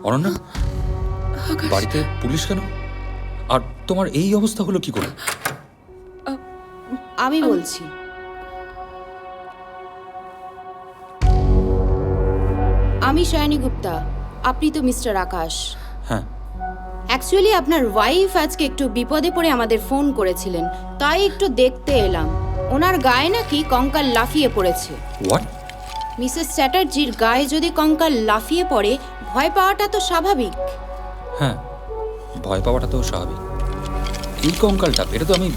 অনন্যা, আকাশ, বাড়িতে পুলিশ কেন? আর তোমার এই অবস্থা হলো কি করে? আমি বলছি। আমি শায়নী গুপ্তা, আপনি তো মিস্টার আকাশ। হ্যাঁ। অ্যাকচুয়ালি আপনার ওয়াইফ আজকে একটু বিপদে পড়ে আমাদের ফোন করেছিলেন, তাই একটু দেখতে এলাম। ওনার গায়ে নাকি কঙ্কাল লাফিয়ে পড়েছে। হোয়াট? মিসেস চ্যাটার্জির গায়ে যদি কঙ্কাল লাফিয়ে পড়ে, ভয় পাওয়াটা তো স্বাভাবিক। হ্যাঁ, ভয় পাওয়াটা তো স্বাভাবিক। এই কঙ্কালটা, এটা তো আমি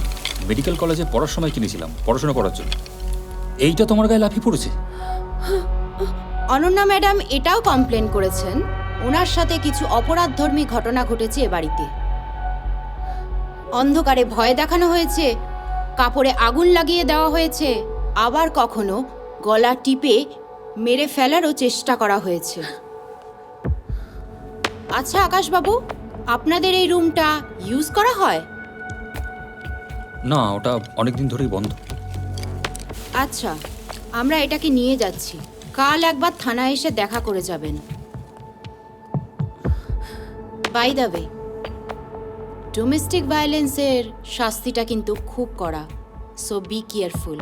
মেডিকেল কলেজে পড়ার সময় কিনেছিলাম, পড়াশোনা করার জন্য। এইটা তোমার গায়ে লাফিয়ে পড়েছে? অনন্যা ম্যাডাম এটাও কমপ্লেন করেছেন, ওনার সাথে কিছু অপরাধধর্মী ঘটনা ঘটেছে এ বাড়িতে। অন্ধকারে ভয় দেখানো হয়েছে, কাপড়ে আগুন লাগিয়ে দেওয়া হয়েছে, আবার কখনো গলা টিপে মেরে ফেলারও চেষ্টা করা হয়েছে। আচ্ছা আকাশবাবু, আপনাদের এই রুমটা ইউজ করা হয়? না, ওটা অনেকদিন ধরেই বন্ধ। আচ্ছা, আমরা এটাকে নিয়ে যাচ্ছি, কাল একবার থানায় এসে দেখা করে যাবেন। বাই দ্য ওয়ে, ডোমেস্টিক ভায়োলেন্সের শাস্তিটা কিন্তু খুব কড়া, সো বি কেয়ারফুল।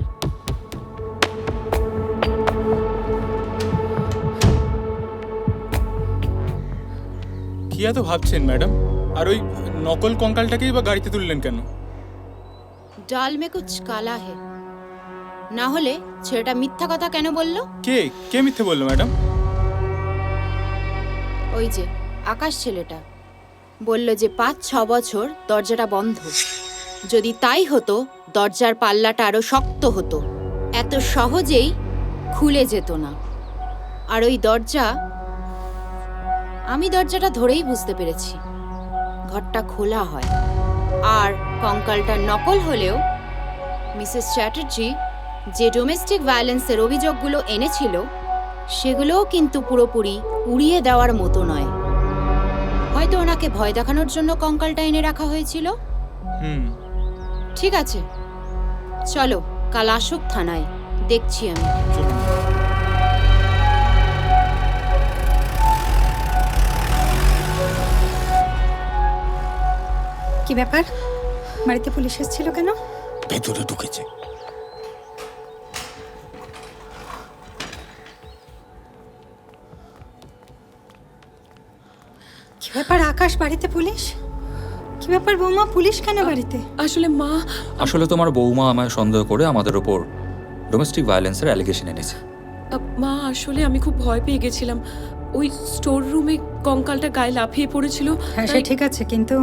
কি এত ভাবছেন ম্যাডাম? আর ওই নকল কঙ্কালটাকেই বা গাড়িতে তুললেন কেন? ডাল মে কুছ কালা হে। না হলে ছেলেটা মিথ্যা কথা কেন বলল? কে কে মিথ্যে বললো ম্যাডাম? ওই যে আকাশ ছেলেটা বলল যে ৫-৬ বছর দরজাটা বন্ধ। যদি তাই হতো, দরজার পাল্লাটা আরো শক্ত হতো, এত সহজেই খুলে যেত না। আর ওই দরজা, আমি দরজাটা ধরেই বুঝতে পেরেছি ঘরটা খোলা হয়। আর কঙ্কালটা নকল হলেও মিসেস চ্যাটার্জি যে ডোমেস্টিক ভায়োলেন্সের অভিযোগগুলো এনেছিল, সেগুলোও কিন্তু পুরোপুরি উড়িয়ে দেওয়ার মতো নয়। হয়তো ওনাকে ভয় দেখানোর জন্য কঙ্কালটা এনে রাখা হয়েছিল। ঠিক আছে, চলো কাল আসুক থানায়, দেখছি আমি। চলুন। কি ব্যাপার? বাড়িতে পুলিশ এসেছিল কেন? ভেতরে ঢুকেছে। কি ব্যাপার আকাশ, বাড়িতে পুলিশ? কি ব্যাপার বৌমা, পুলিশ কেন বাড়িতে? আসলে মা, আসলে তোমার বৌমা আমায় সন্দেহ করে আমাদের ওপর ডোমেস্টিক ভায়োলেন্সের অ্যালিগেশন এনেছে। মা আসলে আমি খুব ভয় পেয়ে গেছিলাম। ওই স্টোর রুমে কঙ্কালটা গায়ে লাফিয়ে পড়েছিল। হ্যাঁ সে ঠিক আছে, কিন্তু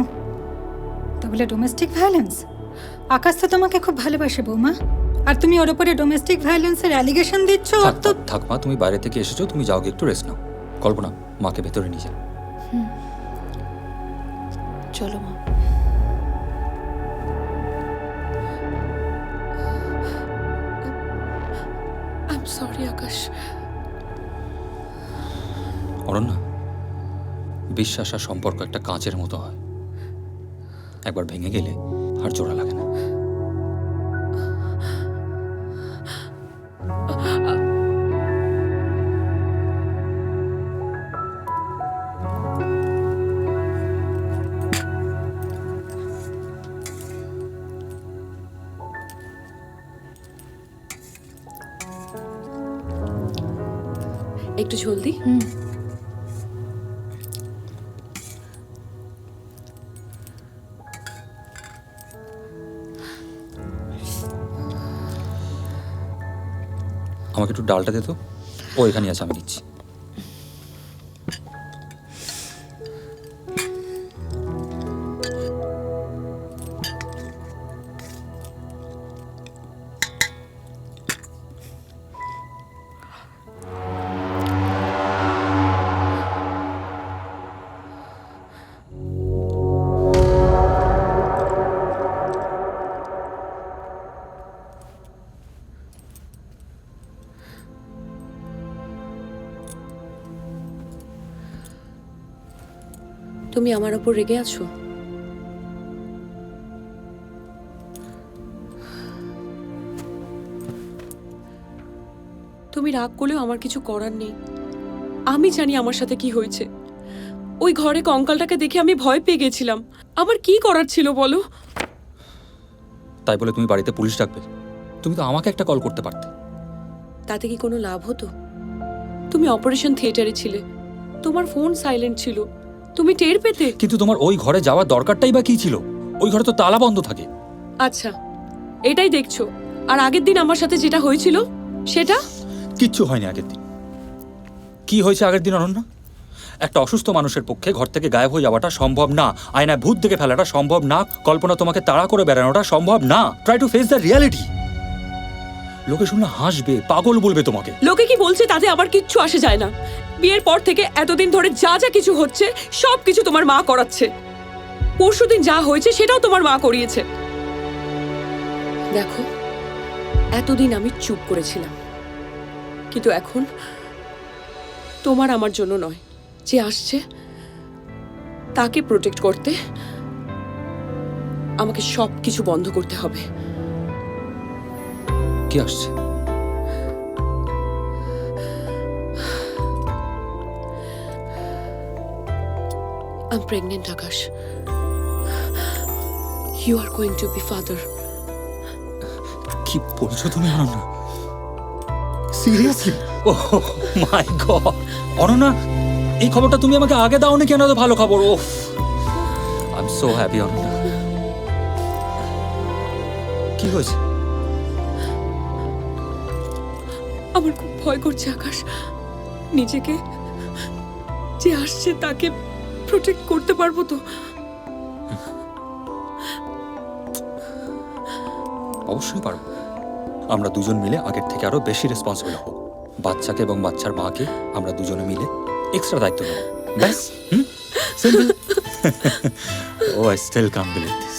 তাহলে ডোমেস্টিক ভায়োলেন্স? আকাশ তো তোমাকে খুব ভালোবাসে বৌমা, আর তুমি ওর উপরে ডোমেস্টিক ভায়োলেন্সের অ্যালিগেশন দিচ্ছ। থাক থাক থাক মা, তুমি বাইরে থেকে এসেছো, তুমি যাও গিয়ে একটু রেস্ট নাও। কল্পনা, মাকে ভেতরে নিয়ে যাও। চলো মা। আই এম সরি আকাশ। অরণ্যা, বিশ্বাস আর সম্পর্ক একটা কাঁচের মতো হয়, একবার ভেঙে গেলে আর জোড়া লাগে না। একটু জলদি। আমাকে একটু ডালটা দে তো। ও এখানে আছে, আমি দিচ্ছি। তুমি আমার ওপর রেগে আছো? তুমি রাগ করলেও আমার কিছু করার নেই। আমি জানি আমার সাথে কি হয়েছে। ওই ঘরে কঙ্কালটাকে দেখে আমি ভয় পেয়ে গেছিলাম। আমার কি করার ছিল বলো? তাই বলে তুমি বাড়িতে পুলিশ ডাকবে? তুমি তো আমাকে একটা কল করতে পারতে। তাতে কি কোনো লাভ হতো? তুমি অপারেশন থিয়েটারে ছিলে, তোমার ফোন সাইলেন্ট ছিল, তুমি টের পেতে। কিন্তু তোমার ওই ঘরে যাওয়ার দরকারটাই বা কি ছিল? ওই ঘরে তো তালা বন্ধ থাকে। আচ্ছা, এটাই দেখছো। আর আগের দিন আমার সাথে যেটা হয়েছিল সেটা? কিচ্ছু হয়নি আগের দিন। কি হয়েছে আগের দিন অনন্যা? একটা অসুস্থ মানুষের পক্ষে ঘর থেকে গায়েব হয়ে যাওয়াটা সম্ভব না, আয়নায় ভূত দেখে ফেলাটা সম্ভব না, কল্পনা তোমাকে তাড়া করে বেড়ানোটা সম্ভব না। Try to face the reality. লোকে শুনলে হাসবে, পাগল বলবে তোমাকে। লোকে কি বলছে তাতে আমার কিচ্ছু আসে যায় না। বিয়ের পর থেকে এতদিন ধরে যা যা কিছু হচ্ছে সব কিছু তোমার মা করাচ্ছে। পরশুদিন যা হয়েছে সেটাও তোমার মা করিয়েছে। দেখো, এতদিন আমি চুপ করেছিলাম, কিন্তু এখন তোমার আমার জন্য নয়, যে আসছে তাকে প্রোটেক্ট করতে আমাকে সব কিছু বন্ধ করতে হবে। কি আসছে? I'm pregnant, Akash. You are going to be father. কি বলছো তুমি অনন্যা? সিরিয়াসলি? ওহ মাই গড! অনন্যা, এই খবরটা তুমি আমাকে আগে দাওনি কেন? এত ভালো খবর। ওফ, I am so happy Ananya. কি হয়েছে? আমার খুব ভয় করছে আকাশ। নিজেকে, যে আসছে তাকে প্রোটেক্ট করতে পারবো তো? অবশ্যই পারবো। আমরা দুজন মিলে আগের থেকে আরো বেশি রেসপন্সিবল হব। বাচ্চাকে এবং বাচ্চার মাকে আমরা দুজনে মিলে এক্সট্রা দায়িত্ব নেব। ব্যাস, simple. Oh I still can't believe this.